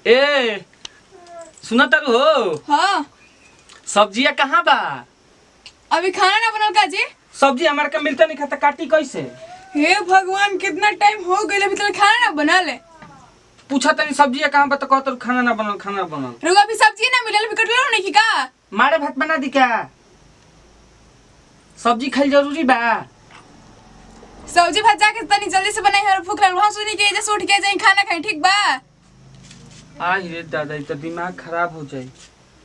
ए सुना तारू हो। हाँ सब्जिया कहाँ बा? अभी खाना ना बनल का जी? सब्जी हमारे का मिलता नहीं खाता, काटी कैसे? हे भगवान कितना टाइम हो गइल अभी तक खाना ना बनल। पूछा तनी सब्जिया कहाँ बा तो कहत खाना ना बनल खाना बनल। रुको अभी सब्जी ना मिलल अभी कटलो नहीं की का? मारे भात बना दी क्या? सब्जी खाई जरूरी बा। सब्जी भात जाके तनी जल्दी से बनाई और भूख लागल वहां सुनी के जे उठ के जाई खाना खाई ठीक बा? आई रे दादा ई तो दिमाग खराब हो जाई।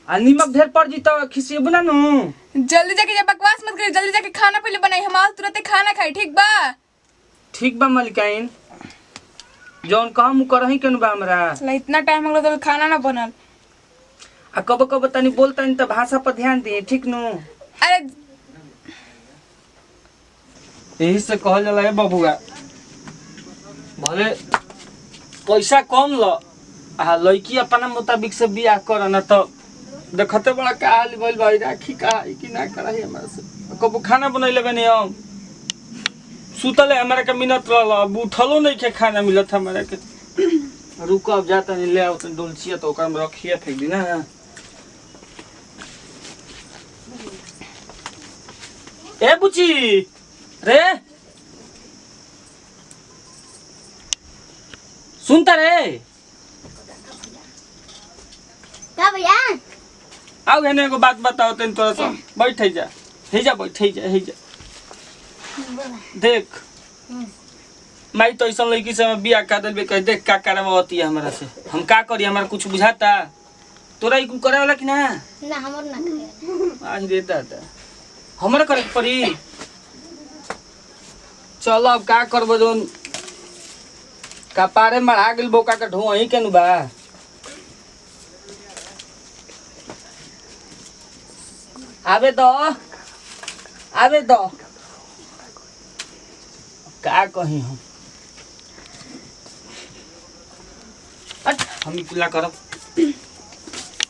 आ नमक ढेर पड़ जी तो खिसियबू ना नु। जल्दी जाके जब बकवास मत करी, जल्दी जाके खाना पहले बनाई हम तुरंत खाना खाई ठीक बा? ठीक बा मलिकाइन, जौन काम करही केन बा हमरा। चला इतना टाइम हो गलो तो खाना ना बनल। आ कब कब तनी बोलता नहीं तो भाषा पर ध्यान दे ठीक नु। अरे यही से कहल जाला है बबुआ, भले पैसा कम ल आ लड़की अपना मुताबिक से बियाह कर न तो देखते बड़ा का हाल भइल भाई राखी का कि ना कराई हमरा से। कबो खाना बनैले बने हम सुतले हमरा के मिनट रहल, अब उठलो नहीं के खाना मिलत हमरा के। रुको अब जाता नहीं ले आओ तो डोलचिया तो ओकर में रखिए फेंक दी ना। ए बुची रे सुनता रे का भैया आओ हेने एगो बात बताओ तनी तोरा से। बैठ जा हे जा बैठ जा हे जा। देख माई तो ऐसा लड़की से मैं बियाह कर देबे कह देख का करवाती है हमरा से। हम का करी, हमरा कुछ बुझाता? तोरा ई करे वाला कि ना? ना हमर ना करे। आज रे दादा हमरा करे के पड़ी। चल अब का करबो, जोन कपारे मरा गेल बोका के ढोही के नु बा। आवे दो का कही हम हम कुला करब।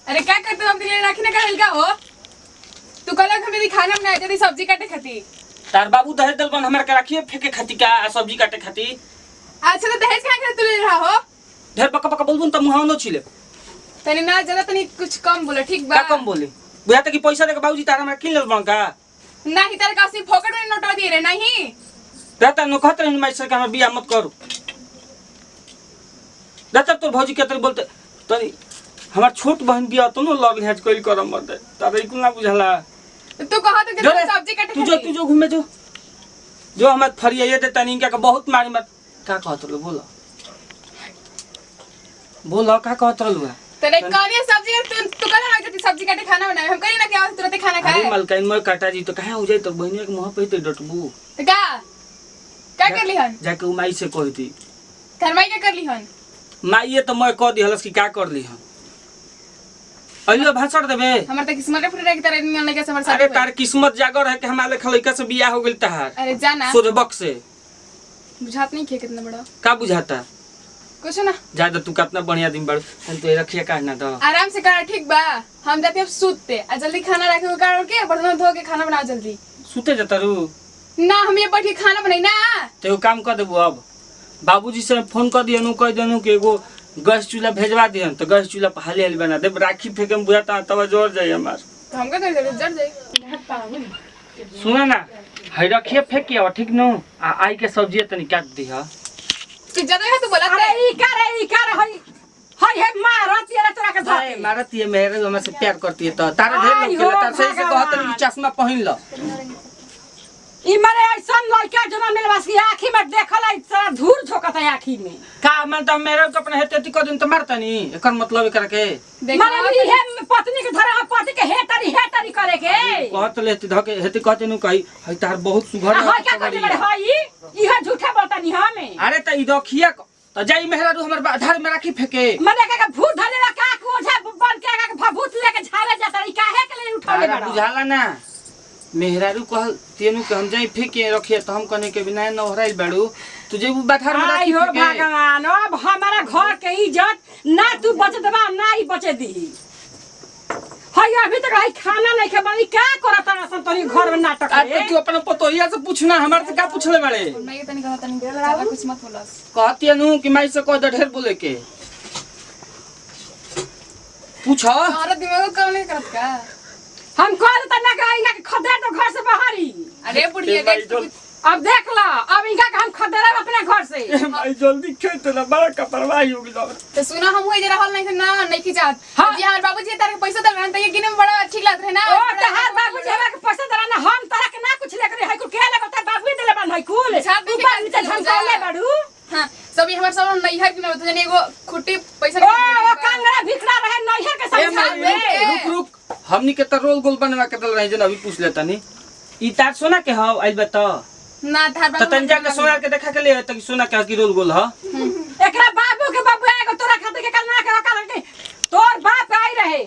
अरे क्या करते हो? हम दिले राखी ना का हल्का हो। तू कल हम यदि खाना बना जल्दी सब्जी काटे खाती। तार बाबू दहेज दलबन हमरा के राखिए फेंके खाती का सब्जी काटे खाती। अच्छा तो दहेज कहाँ तू ले रहा हो? ढेर पका पका बोलबुन त मुहाव न छिले। तनी ना ज्यादा तनी कुछ कम बोलो ठीक बा? का कम बोले? बुझा त कि पैसा देके बाबूजी तारा हमरा किन लेल बन का? नहीं तेरे का सिर्फ फोकट में नोटवा दिए रे नहीं। रहता न कहत रही माइसर का हमरा बियाह मत करू। रहता तोर भौजी के तरी बोलते तनी हमार छोट बहन बियाह तो न लग हेज कोइल करम मत दे। तारे कुल ना बुझला। तू कहा तो कि सब्जी काटे तू जो घूमे जो हम फरिया दे तनी का बहुत मारी मत। का कहत लो बोलो का कहत लो? तेरे कौन सब्जी तू कल ना कि सब्जी काटे खाना बनाए हम करी ना क्या तुरंत खाना खाए। अरे मलकाइन मोर काटा जी तो कहां हो जाई तो बहनिया के मुंह पे तो डटबू। तो क्या कर ली हन? जाके उमाई से कह दी। धरमाई क्या कर ली हन? माईए तो मैं कह दी हलस की का कर ली हम। अइयो भाषण देबे। हमर त किस्मत फुट रही तरह नियन लगे हमर साथ। अरे तार किस्मत जागर है कि हमारे लड़का से बियाह हो गेल तहार। अरे जाना सोजबक से बुझात नहीं खे कितना बड़ा का बुझाता? कुछ ना ज्यादा तू कितना बढ़िया दिन बड़ तो रखिए काटना तो आराम से कर ठीक बा। हम जाते अब सूतते आ जल्दी खाना रखे हो कारण के बर्तन धो के खाना बनाओ जल्दी। सुते जाता रू ना हम ये बैठ के खाना बनाई ना। तो एगो काम कर देबो, अब बाबूजी से फोन कर दियनु कह देनु कि एगो गैस चूल्हा भेजवा दिहन तो गैस चूल्हा पर हाली हाली बना दे। राखी फेंके में बुझाता तब जोर जाई हमार। तो हम का कर दे जड़ जाई। सुना ना है रखिए फेंकिए ठीक नु आ आई के सब्जी तनी काट दिहा कि ज्यादा है तो बोला अरे ई कर हई हे मारती है तोरा के धके मारती है मेरे हमरा से प्यार करती है तो तारे ढेर लोग खेले तार सही से कहत नहीं चश्मा पहन ल। ई मारे ऐसन लड़का जना मेरे बस की आंखी में देखल है सारा धूर झोकत है आंखी में। का मन त मेरे को अपने हेते क दिन त मारता नी एकर मतलब एकर के मारे ई हे पत्नी के धरे पति के हे तरी करे के कहत लेती धके हेते कहते नु कही है तार बहुत सुघर है का करे हई ई है झूठा बोलता नी हमें। अरे त ई दखिया त जाई मेहरारू हमर आधार में राखी फेंके मने का भूत धरे का ओझा बन के का भूत लेके झाड़े जाता ई काहे के ले उठाले बड़ा बुझाला ना। मेहरारू कह तेनु के हम जाई फेंके रखिए तो हम कने के बिना न ओहराइल बाड़ू तुझे वो बाधार में राखी फेंके। भगवान अब हमारा घर के इज्जत ना तू बचे देबा ना ही बचे दी। हई अभी तक हई खाना नहीं के बनी क्या करत रसन तोरी घर में नाटक आज तो तू अपन पतोहिया से पूछना हमार से का पूछले बाड़े। मैं ये तनी कहत नहीं ज्यादा कुछ मत बोलस। कहती नु कि माई से कह दे ढेर बोले के पूछ हमारा दिमाग काम नहीं करत का। हम कह देता ना कि इनका खदेड़ तो घर से बाहरी। अरे बुढ़िया देख तू अब देख ला, अब इनका हम खदेड़ अपने घर से। भाई जल्दी खेत ना बड़ा कपरवाही हो गइल। तो सुना हम हुए जरा हल नहीं खिचात। हाँ। जी हां बाबूजी तारे पैसा दल रहन त ये गिने में बड़ा ठीक लागत है ना। ओ तहार बाबूजी हमरा के पैसा दला ना, हम तारा के ना कुछ लेकर है कुल के ले बता बाबू देले बन है कुल छाप देखे ऊपर नीचे झमकाले बाड़ू। हां सब हमर सब नैहर के न जने एगो खुट्टी पैसा ओ कांगरा भिखड़ा रहे नैहर के ए समझा माई रुक रुक, हमनी के त रोल गोल बनवा के दल रही जन अभी पूछ लेता नी। ई तार सोना के हव आइल बता ना थार त बाबू तन जाके सोना के देखा के ले त सोना के की रोल गोल ह। एकरा बाबू के बाबू आएगा तोरा खातिर के कल ना के तोर बाप आई रहे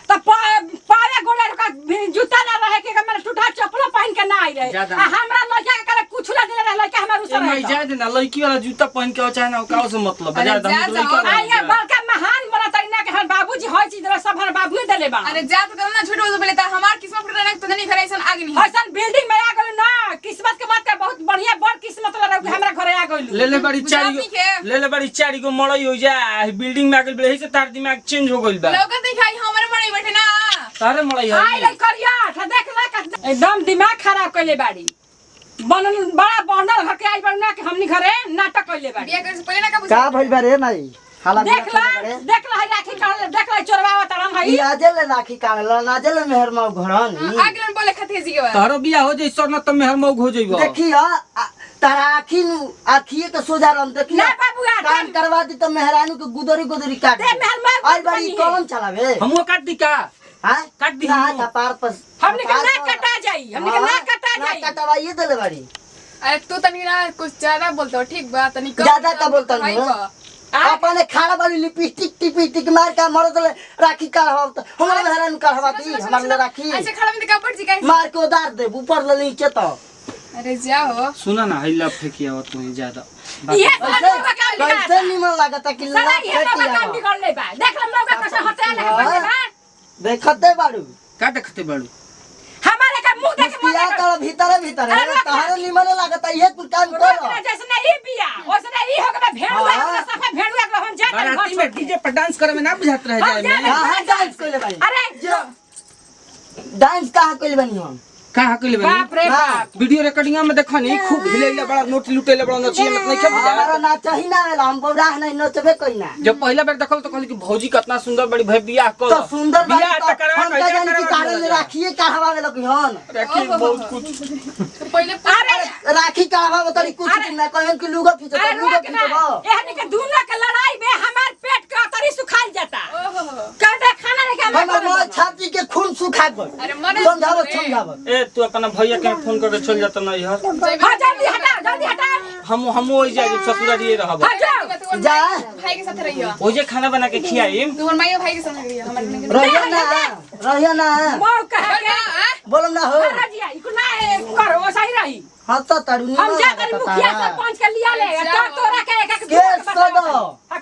त पावे गोले का जूता ना रहे के मतलब टूटा चप्पल पहन के ना आई रहे। ज्यादा। आ हमरा लड़का के करे कुछ ना देले रहे, लड़का हमर ए उसर माई है। जा दे ना, लड़की वाला जूता पहन के चाहे ना का से मतलब अरे बजा जा दम जाओ, लड़का आइए बड़का महान बना तरी ना के हम बाबूजी हर चीज रे सब हर बाबूए देले बा। अरे जा तो ना छोटे हो पहले त हमार किस्मत फुटल ना तो नहीं घर ऐसा आगे नहीं। हसन बिल्डिंग में आ गइल ना, किस्मत के बात का बहुत बढ़िया बड़ किस्मत वाला रहे हमरा घरे आ गइल। ले ले बड़ी चारी बुझाती के? ले ले बड़ी चारी को मड़ई हो जा बिल्डिंग में आ गइल बे, से तार दिमाग चेंज हो गइल बा। लोगन दिखाई हमारे मड़ई बैठे ना। तारे मड़ई है आई ले करिया था देख ला एकदम दिमाग खराब कइले बाड़ी। बनल बड़ा बनल घर के आई बड़ ना कि हमनी घरे नाटक कइले बाड़ी। बिया करे से पहले ना का का भइल बा रे माई? हाला देख ला राखी काढ़ले देख ला चोरवावा तरम ई हई। आजे ले राखी काढ़ल ना आजे ले मेहर माऊ घरन आगे न बोले खाती जी के बाद। तारो बियाह हो जई सर न त मेहर मौग हो जइबो। देखी ह तारा आखी नु आखिए के सोजा रन देखी ना बाबूआ, काम करवा दी तो मेहरानू के गुदरी गुदरी काट दे मेहर माऊ आई बड़ी बनी है। कौन चलावे हमो काट दी का हां काट दी ना हमो। कपार पर हमनी के ना कटा जाई, हमनी के ना कटा जाई। ना कटवाइए देले बड़ी अरे तू तनी ना कुछ ज्यादा बोलते हो ठीक बा तनी कम ज्यादा का बोलता भाई हूं बा। अपने खाना वाली लिपस्टिक टिपिस्टिक मार का मर देले राखी काढ़वा तो हमरा मेहरानू काढ़वा दी हमरा ले राखी अच्छा खड़ा में कपड़ जी का। मार के उधार दे ऊपर ले नीचे तो अरे जाओ सुना ना हइला फेकिया हो तू ज्यादा ये साला का काम कैसे बिगाड़ निमन लागता कि साला लाख ये का काम फेकिया बिगड़ ले बा। देख ला मौका कैसे हटे लगे बने बा। देखते बाड़ू का देखते बाड़ू हमारे का मुंह देख पिया तर भीतर भीतर है तहरे निमन लागता ये कुल काम करो जैसे ना ई बिया ओसने ई हो गए भेड़ुआ हाँ। सफा भेड़ुआ के हम जाते बाराती में डीजे पर डांस करे में ना बुझात रह जाए में। कहां डांस कइले बानी अरे जो डांस कहां कइले बानी हम का हकले बाप बनी रे बाप। वीडियो रिकॉर्डिंग में देखा नहीं खूब हिलेला बड़ा नोट लुटेला बड़ा नचिए मत नहीं खेल हमारा नाच ही ना आवेला हम बौराह नहीं नचबे कइना जब पहला बार देखल तो कहली कि भौजी कितना सुंदर बड़ी भाई बियाह कर तो सुंदर बात बियाह तो त करवा हम का जानी कि तारे ले राखिए कहवा में लगी हन राखी बहुत कुछ तो पहले अरे राखी कहवा में तरी कुछ ना कहन कि लुगा फीचो अरे लुगा रोक ना फीचो एहनी के दूना के लड़ाई में हमार पेट का तरी सुखाई जाता। ओहो कहते खाना नहीं के हमर मां छाती के खून सुखा गल अरे मरे समझावो समझावो ए तू अपना भैया के फोन करके चल जाता ना यार हां जल्दी हटा जल्दी हटा। हम ओइ जाए ससुरारिए रहब हां जाओ जा भाई के साथ रहियो। ओइ जे खाना बना के खियाई तू माई भाई के साथ रहियो हमारे रहियो ना मौ कह के बोलम ना हो राजिया इको ना करो सही रही। हां तो तारू हम जा कर मुखिया सरपंच के लिया ले तो तोरा के एक केस कर दो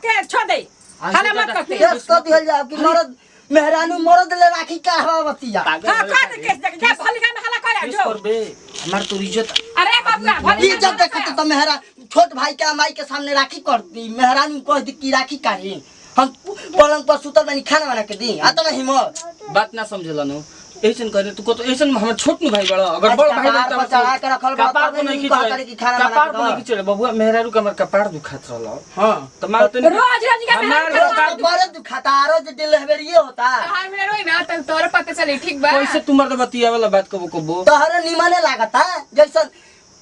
के छोड़ दे खाना मत करते। केस कर दिहल जा कि मरद मेहरानू मरद ले राखी कहवा बतिया हां कर दे केस देख जा भलिका में खाना खाया जो। करबे हमार तो इज्जत अरे बाबूआ भलिका इज्जत देखत तो मेहरा छोट भाई के माई के सामने राखी करती मेहरानू कह दी कि राखी काढ़ी हम पलंग पर सुतल बानी खाना बना के दी आ तो नहीं हिम्मत बात ना समझला नो ऐसन करे तू को तो ऐसन हमर छोट नु भाई बड़ा अगर बड़ भाई कपार पर चढ़ा के रखल बा, कपार तबे को नहीं नहीं कहता खींचे कि खाना बना कपार के को नहीं दो। खींचे बबुआ मेहरारू के हमर कपार दुखात रहल हां तो मार तो रोज रोज के हमार मेहनत कपार बड़े दुखाता रोज डिलीवरी होता हां मेरा रोई ना तब तोरा पता चले ठीक बा। कैसे तू मर्द बतिया वाला बात कबो तोहरे निमने लागता जैसन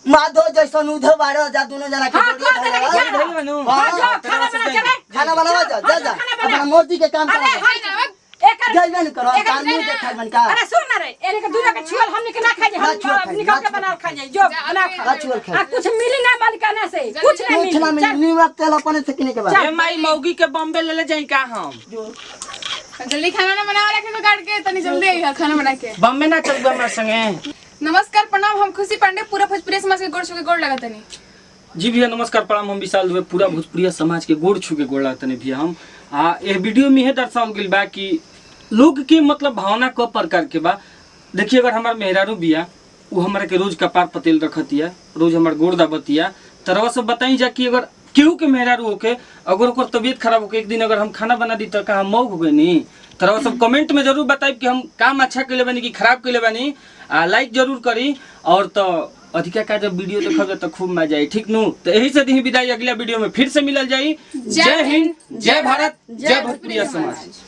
माधो जैसन उधो बाड़ो जा दोनों जना के हाँ, जोड़िए कर धरे देंगे, हो। धइल बनू हाँ, जाओ खाना बना चले खाना बनावा जा जा जा खाना बना। अपना मोदी के काम अरे करा हाय ना एकर जइबे न करो एकर काम नहीं ना। देखा मन का अरे सुन ना रे एने के दूरा के छुअल हमने के ना खाई ना छुअल हम खाई, निकाल ना के छुअल बना खा जाए जो जा, बना अरे, खा अच्छी बात आ खाई कुछ मिली ना मालिकाना से कुछ नहीं कुछ ना मिली मिली नीमक तेल अपने से किने के बाद ए माई मौगी के बॉम्बे ले ले जाई का हम जल्दी खाना ना बना रखे तो काट के तनी जल्दी आई खाना बना के। बॉम्बे ना चलबे हमर संगे नमस्कार प्रणाम हम खुशी पांडे पूरा भोजपुरी समाज के गोड़ छू के गोड़ लगा तनी। जी भैया नमस्कार प्रणाम हम विशाल दुबे पूरा भोजपुरिया समाज के गोड़ छू के गोड़ लागत नहीं भैया हम ये वीडियो में है दर्शावल गेल बा कि लोग के मतलब भावना क प्रकार के बा। देखिए अगर हमार मेहरारू बिया वो हमारे के रोज कपार पतेल रखतिया रोज हमार गोड़ दाबतिया तरह से बताई जा कि अगर केहू के मेहरारू होके अगर ओकर तबीयत खराब होके एक दिन अगर हम खाना बना दी तो का हम मौक हो गए नी तो सब कमेंट में जरूर बताइए कि हम काम अच्छा कैले बानी कि खराब कैले बानी। लाइक जरूर करी और तो अधिका का जब वीडियो देखोगे तो खूब मजा आई। ठीक नु तो यही से दी विदाई, अगला वीडियो में फिर से मिलल जाई। जय हिंद, जय भारत, जय भोजपुरिया समाज।